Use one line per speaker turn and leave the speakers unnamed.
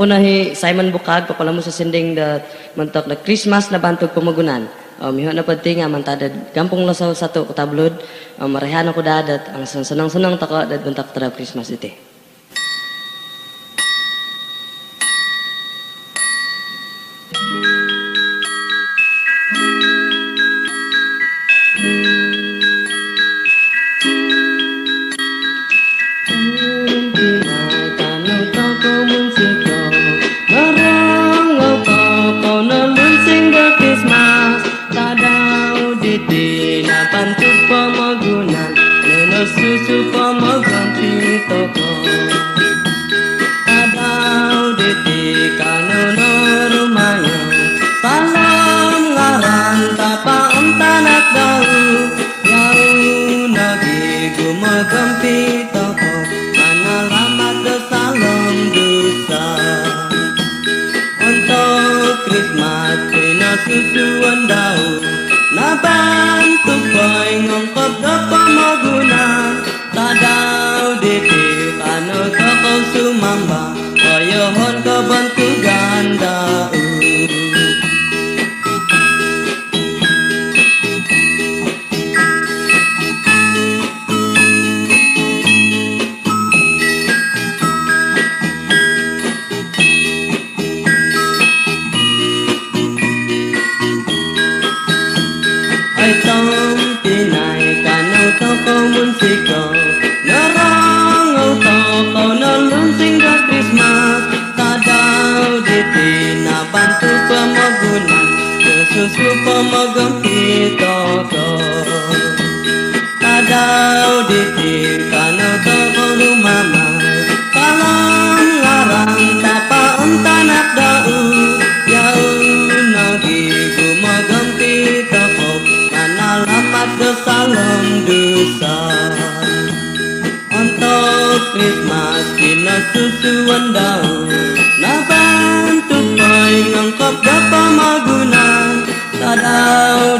Ako na Simon Bukag, papala mo sa sending da mantok na Christmas na bantog pamagunan. Miho na pati nga mantadad gampong lasaw sa to kutablod. Marehan ako dadat ang sanang-sanang tako dad bantak tara Christmas ite. Susu pamagampi toko Adaw diti kanono rumayo Palam ngaran tapaon tanak daw Yau nagi gumagampi toko Manalamat do salam dosa Untuk Christmas pinasusuan daw Nabantu ko'y ngongkop do pamaguna Tadaw diti kano toko sumamba Koyohon ko bantu ganda Ay tong tinay kano toko munsiko Narangaw toko nalunsing ka Christmas Tadaw diti nabantu pamagunan Susu pamagampi toko Tadaw diti kano toko lumamay Kalam larang tapaon tanak dau Yau nagi gumagampi toko Manalamat do salam dosa Untuk Christmas pinasusuan daw Nabantu ko'y ngangkop do pamagunan Tadaw